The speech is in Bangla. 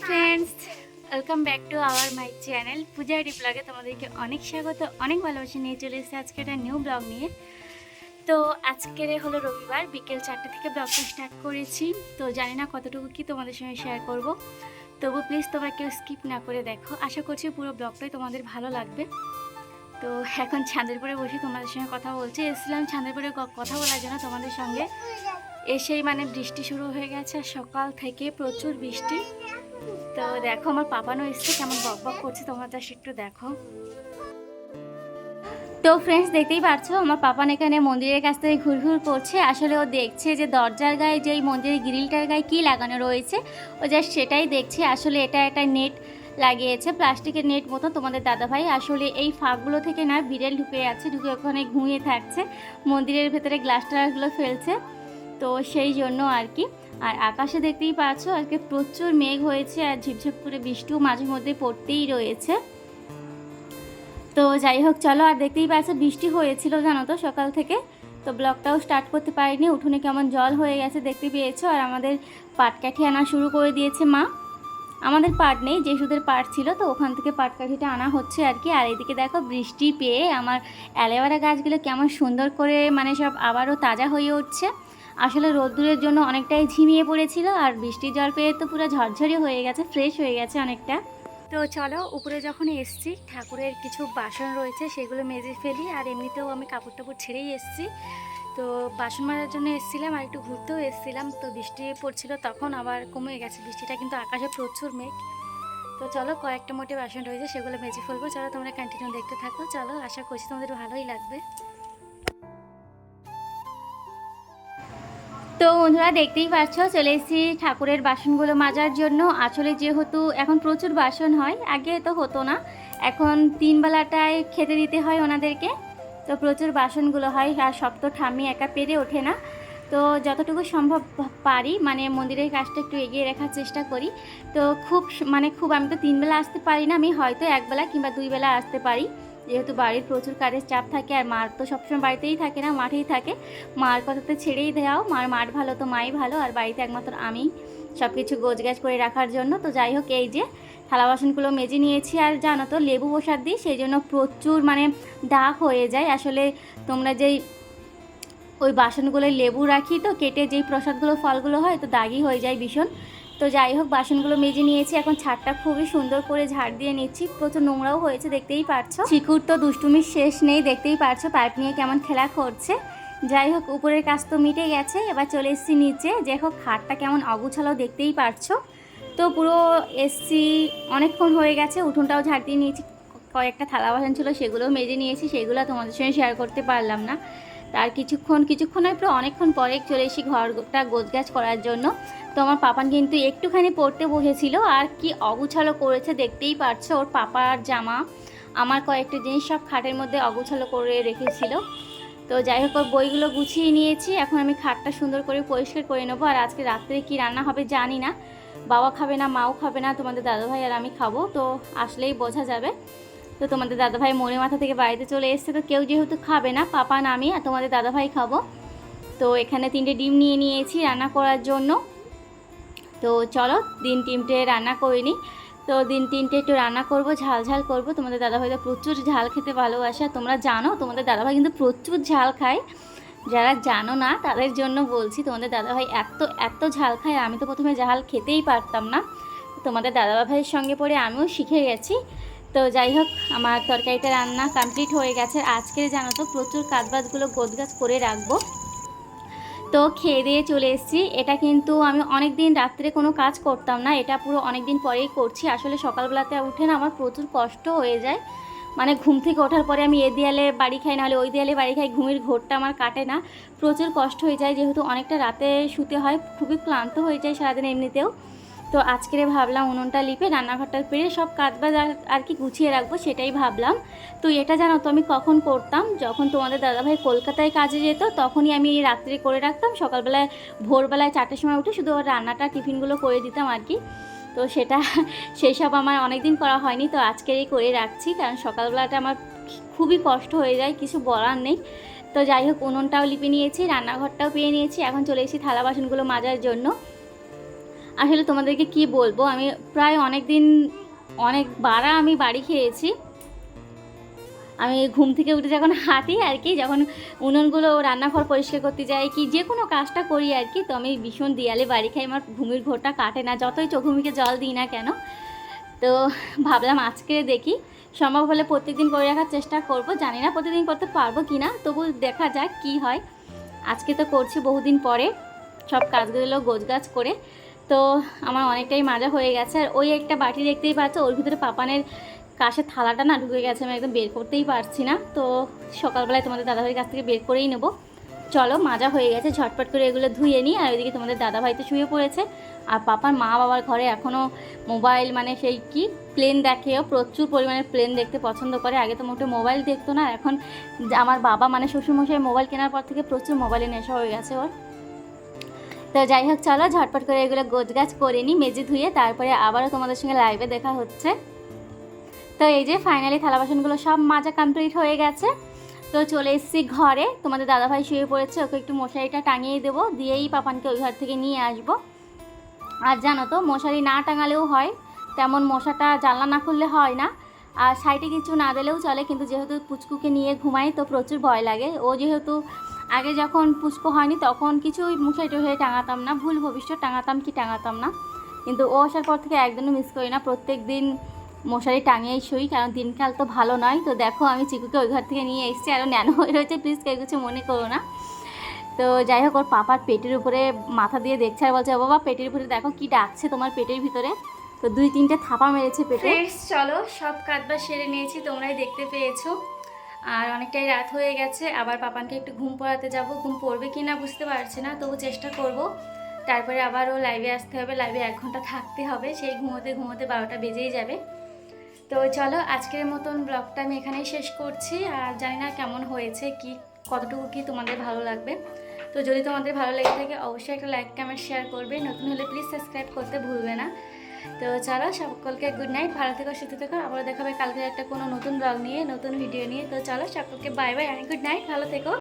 Friends, welcome back to our my channel Puja D ব্লগে তোমাদেরকে অনেক স্বাগত, অনেক ভালোবাসা নিয়ে চলে এসেছি আজকে একটা নিউ ব্লগ নিয়ে। তো আজকের হলো রবিবার, বিকেল 4টে থেকে ব্লগটা স্টার্ট করেছি। তো জানি না কতটুকু কি তোমাদের সঙ্গে শেয়ার করব, তবু প্লিজ তোমরা কেউ স্কিপ না করে দেখো। আশা করছি পুরো ব্লগটাই তোমাদের ভালো লাগবে। তো এখন ছান্দেরপুরে বসে তোমাদের সঙ্গে কথা বলছি। এসেছিলাম ছান্দেরপুরে কথা বলার জন্য তোমাদের সঙ্গে, এসেই বৃষ্টি শুরু হয়ে গেছে, সকাল থেকে প্রচুর বৃষ্টি। তো দেখো আমার পাপানো এসছে, কেমন বকবক করছে তোমরা জাস্ট একটু দেখো। তো ফ্রেন্ডস, দেখতেই পাচ্ছ আমার পাপান এখানে মন্দিরের কাছ থেকে ঘুরঘুর করছে। আসলে ও দেখছে যে দরজার গায়ে যেই মন্দিরের গ্রিলটার গায়ে কী লাগানো রয়েছে, ও জাস্ট সেটাই দেখছে। আসলে এটা একটা নেট লাগিয়েছে, প্লাস্টিকের নেট মতো। তোমাদের দাদাভাই আসলে এই ফাঁকগুলো থেকে না বিড়াল ঢুকে যাচ্ছে, ঢুকে ওখানে ঘুমিয়ে থাকছে, মন্দিরের ভেতরে গ্লাস টাসগুলো ফেলছে, তো সেই জন্য আর কি। আর আকাশে দেখতেই পাচ্ছ আজকে প্রচুর মেঘ হয়েছে, আর ঝিপঝিপ করে বৃষ্টিও মাঝে মধ্যে পড়তেই রয়েছে। তো যাই হোক, চলো। আর দেখতেই পাচ্ছ বৃষ্টি হয়েছিল জানো তো সকাল থেকে, তো ব্লগটাও স্টার্ট করতে পারিনি। উঠোনে কেমন জল হয়ে গেছে দেখতে পেয়েছো। আর আমাদের পাটকাঠি আনা শুরু করে দিয়েছে মা। আমাদের পাট নেই, যে সুদের পাট ছিল, তো ওখান থেকে পাটকাঠিটা আনা হচ্ছে আর কি। আর এদিকে দেখো বৃষ্টি পেয়ে আমার অ্যালোভেরা গাছগুলো কেমন সুন্দর করে সব আবারও তাজা হয়ে উঠছে। আসলে রোদ্দুরের জন্য অনেকটাই ঝিমিয়ে পড়েছিল, আর বৃষ্টির জল পেয়ে তো পুরো ঝরঝরে হয়ে গেছে, ফ্রেশ হয়ে গেছে অনেকটা। তো চলো, উপরে যখন এসছি ঠাকুরের কিছু বাসন রয়েছে সেগুলো মেজে ফেলি। আর এমনিতেও আমি কাপড় টাপড় ছেড়েই এসছি। তো বাসন মাজার জন্য এসেছিলাম, আর একটু ঘুরতেও এসেছিলাম। তো বৃষ্টি পড়ছিল, তখন আবার কমে গেছে বৃষ্টিটা, কিন্তু আকাশে প্রচুর মেঘ। তো চলো, কয়েকটা মোটে বাসন রয়েছে সেগুলো মেজে ফেলবো। চলো তোমরা কন্টিনিউ দেখতে থাকো। চলো, আশা করছি তোমাদের ভালোই লাগবে। তো বন্ধুরা, দেখতেই পাচ্ছ চলে এসেছি ঠাকুরের বাসনগুলো মাজার জন্য। আসলে যেহেতু এখন প্রচুর বাসন হয়, আগে তো হতো না, এখন 3 বেলাটায় খেতে দিতে হয় ওনাদেরকে, তো প্রচুর বাসনগুলো হয়। আর সব তো ঠাম্মি একা পেরে ওঠে না, তো যতটুকু সম্ভব পারি মন্দিরের কাজটা একটু এগিয়ে রাখার চেষ্টা করি। তো খুব আমি তো 3 বেলা আসতে পারি না, আমি হয়তো 1 বেলা কিংবা 2 বেলা আসতে পারি, যেহেতু বাড়ির প্রচুর কাজের চাপ থাকে। আর মার তো সবসময় বাড়িতেই থাকে না, মাঠেই থাকে। মার কথাতে ছেড়েই দেওয়াও, মার মাঠ ভালো তো মাই ভালো, আর বাড়িতে একমাত্র আমি সব কিছু গোছগাছ করে রাখার জন্য। তো যাই হোক, এই যে থালা বাসনগুলো মেজে নিয়েছি। আর জানো তো লেবু প্রসাদ দিই, সেই জন্য প্রচুর দাগ হয়ে যায়। আসলে তোমরা যেই ওই বাসনগুলোয় লেবু রাখি, তো কেটে যেই প্রসাদগুলো ফলগুলো হয়, তো দাগই হয়ে যায় ভীষণ। তো যাই হোক, বাসনগুলো মেজে নিয়েছি, এখন ছাদটা খুবই সুন্দর করে ঝাড় দিয়ে নিচ্ছি। প্রচুর নোংরাও হয়েছে দেখতেই পারছো। চিকুর তো দুষ্টুমির শেষ নেই, দেখতেই পারছো পাইপ নিয়ে কেমন খেলা করছে। যাই হোক, উপরের কাজ তো মিটে গেছে, এবার চলে এসেছি নিচে। দেখো খাটটা কেমন অগুছালো দেখতেই পারছো। তো পুরো এসছি, অনেকক্ষণ হয়ে গেছে, উঠোনটাও ঝাড় দিয়ে নিয়েছি। কয়েকটা থালা বাসন ছিল সেগুলোও মেজে নিয়েছি, সেগুলো তোমাদের সঙ্গে শেয়ার করতে পারলাম না। তার কিছুক্ষণের পর অনেকক্ষণ পরে চলে এসেছি ঘরটা গোছগাছ করার জন্য। তো আমার পাপান কিন্তু একটুখানি পড়তে বসেছিল, আর কি অগুছালো করেছে দেখতেই পারছো। ওর পাপার জামা, আমার কয়েকটা জিনিস সব খাটের মধ্যে অগুছালো করে রেখেছিল। তো যাই হোক, ওর বইগুলো গুছিয়ে নিয়েছি। এখন আমি খাটটা সুন্দর করে পরিষ্কার করে নেবো। আর আজকে রাত্রে কি রান্না হবে জানি না, বাবা খাবে না, মাও খাবে না, তোমাদের দাদাভাই আর আমি খাবো, তো আসলেই বোঝা যাবে। তো তোমাদের দাদাভাই মোড়ে মাথা থেকে বাড়িতে চলে এসছে, তো কেউ যেহেতু খাবে না, পাপা না আমি আর তোমাদের দাদাভাই খাবো। তো এখানে 3টে ডিম নিয়ে নিয়েছি রান্না করার জন্য। তো চলো ডিম 3টে রান্না করে নিই। তো ডিম 3টে একটু রান্না করব, ঝাল ঝাল করবো। তোমাদের দাদাভাই তো প্রচুর ঝাল খেতে ভালোবাসে, তোমরা জানো তোমাদের দাদাভাই কিন্তু প্রচুর ঝাল খায়। যারা জানো না তাদের জন্য বলছি, তোমাদের দাদাভাই এত এত ঝাল খায়। আমি তো প্রথমে ঝাল খেতেই পারতাম না, তোমাদের দাদাভাইয়ের সঙ্গে পড়ে আমিও শিখে গেছি। তো যাই হোক, আমার তরকারিটা রান্না কমপ্লিট হয়ে গেছে। আজকে জানো তো প্রচুর কাজবাজগুলো গোছগাছ করে রাখবো। তো খেয়ে দিয়ে চলে এসেছি। এটা কিন্তু আমি অনেক দিন রাত্রে কোনো কাজ করতাম না, এটা পুরো অনেক দিন পরেই করছি। আসলে সকালবেলাতে উঠে না আমার প্রচুর কষ্ট হয়ে যায়, ঘুম থেকে ওঠার পরে আমি এ দেয়ালে বাড়ি খাই, নাহলে ওই দেয়ালে বাড়ি খাই, ঘুমের ঘোরটা আমার কাটে না, প্রচুর কষ্ট হয়ে যায়। যেহেতু অনেকটা রাতে শুতে হয়, খুবই ক্লান্ত হয়ে যায় সারাদিন এমনিতেও। তো আজকের ভাবলাম উনুনটা লিপে রান্নাঘরটা পেরে সব কাজবাজ আর কি গুছিয়ে রাখবো, সেটাই ভাবলাম। তো এটা জানো তো আমি কখন করতাম, যখন তোমাদের দাদাভাই কলকাতায় কাজে যেত, তখনই আমি রাত্রে করে রাখতাম, সকালবেলায় ভোরবেলায় 4টের সময় উঠে শুধু ওর রান্নাটা টিফিনগুলো করে দিতাম আর কি। তো সেই সব আমার অনেক দিন করা হয়নি, তো আজকেরই করে রাখছি, কারণ সকালবেলাটা আমার খুবই কষ্ট হয়ে যায়, কিছু বলার নেই। তো যাই হোক, উনুনটাও লিপে নিয়েছি, রান্নাঘরটাও পেয়ে নিয়েছি, এখন চলে এসেছি থালা বাসনগুলো মাজার জন্য। আসলে তোমাদেরকে কি বলবো, আমি প্রায় অনেকবার আমি বাড়ি খেয়েছি। আমি ঘুম থেকে উঠে যখন হাঁটি আর কি, যখন উনুনগুলো রান্নাঘর পরিষ্কার করতে যাই কি যে কোনো কাজটা করি আর কি, তো আমি ভীষণ দেয়ালে বাড়ি খাই, আমার ঘুমের ঘোরটা কাটে না, যতই চোখে জল দিই না কেন। তো ভাবলাম আজকে দেখি, সম্ভব হলে প্রত্যেকদিন করে রাখার চেষ্টা করব। জানি না প্রতিদিন করতে পারবো কি না, তবু দেখা যাক কি হয়। আজকে তো করছি বহুদিন পরে সব কাজগুলো গোছগাছ করে। তো আমার অনেকটাই মাজা হয়ে গেছে। আর ওই একটা বাটি দেখতেই পাচ্ছ, ওর ভিতরে পাপানের কাশের থালাটা না ঢুকে গেছে, আমি একদম বের করতেই পারছি না। তো সকালবেলায় তোমাদের দাদাভাইয়ের কাছ থেকে বের করেই নেবো। চলো, মাজা হয়ে গেছে, ঝটপট করে এগুলো ধুয়ে নিই। আর ওইদিকে তোমাদের দাদাভাই তো শুয়ে পড়েছে, আর পাপার মা বাবার ঘরে এখনও মোবাইল মানে সেই কি প্লেন দেখেও, প্রচুর পরিমাণে প্লেন দেখতে পছন্দ করে। আগে তো মোটে মোবাইল দেখতো না, এখন আমার বাবা মানে শ্বশুরমশাই মোবাইল কেনার পর থেকে প্রচুর মোবাইলের নেশা হয়ে গেছে ওর। তো যাই হোক, চলো ঝটপট করে এগুলো গোছগাছ করে নিই, মেজে ধুয়ে, তারপরে আবারও তোমাদের সঙ্গে লাইভে দেখা হচ্ছে। তো এই যে ফাইনালি থালা বাসনগুলো সব মাজা কমপ্লিট হয়ে গেছে। তো চলে এসেছি ঘরে, তোমাদের দাদাভাই শুয়ে পড়েছে, ওকে একটু মশারিটা টাঙিয়ে দেবো, দিয়েই পাপানকে ওই ঘর থেকে নিয়ে আসবো। আর জানো তো, মশারি না টাঙালেও হয়, তেমন মশাটা জানলা না খুললে হয় না, আর সাইডে কিছু না দিলেও চলে, কিন্তু যেহেতু পুচকুকে নিয়ে ঘুমাই তো প্রচুর ভয় লাগে। ও যেহেতু আগে যখন পুচকু হয়নি তখন কিছুই মশারি হয়ে টাঙাতাম না, ভুল ভবিষ্যৎ টাঙাতাম না, কিন্তু ও আসার পর থেকে একদমই মিস করি না, প্রত্যেক দিন মশারি টাঙিয়েই শুই, কারণ দিনকাল তো ভালো নয়। তো দেখো আমি চিকুকে ওই ঘর থেকে নিয়ে এসেছি, আরও ন্যানো হয়ে রয়েছে, প্লিজ কেউ কিছু মনে করো না। তো যাই হোক, ওর পাপার পেটের উপরে মাথা দিয়ে দেখছে আর বলছে, বাবা পেটের উপরে দেখো কি ডাকছে তোমার পেটের ভিতরে। তো 2-3টে থাপা মেরেছে পেটে। চলো, সব কাজবাজ সেরে নিয়েছি, তোমরাই দেখতে পেয়েছো। আর অনেকটাই রাত হয়ে গেছে, আবার পাপানকে একটু ঘুম পড়াতে যাব, ঘুম পড়বে কি না বুঝতে পারছি না, তবু চেষ্টা করব। তারপরে আবারও লাইভে আসতে হবে, লাইভে 1 ঘন্টা থাকতে হবে, সেই ঘুমোতে 12টা বেজেই যাবে। তো চলো, আজকের মতন ব্লগটা আমি এখানেই শেষ করছি। আর জানি না কেমন হয়েছে, কি কতটুকু কি তোমাদের ভালো লাগবে। তো যদি তোমাদের ভালো লেগে থাকে অবশ্যই একটা লাইক কমেন্ট শেয়ার করবে, নতুন হলে প্লিজ সাবস্ক্রাইব করতে ভুলবে না। তো চলো, সকলকে গুড নাইট, ভালো থেকো, সুস্থ থেকো, আবার দেখাবে কালকে একটা কোনো নতুন ব্লগ নিয়ে, নতুন ভিডিও নিয়ে। তো চলো, সকলকে বাই বাই, গুড নাইট, ভালো থেকো।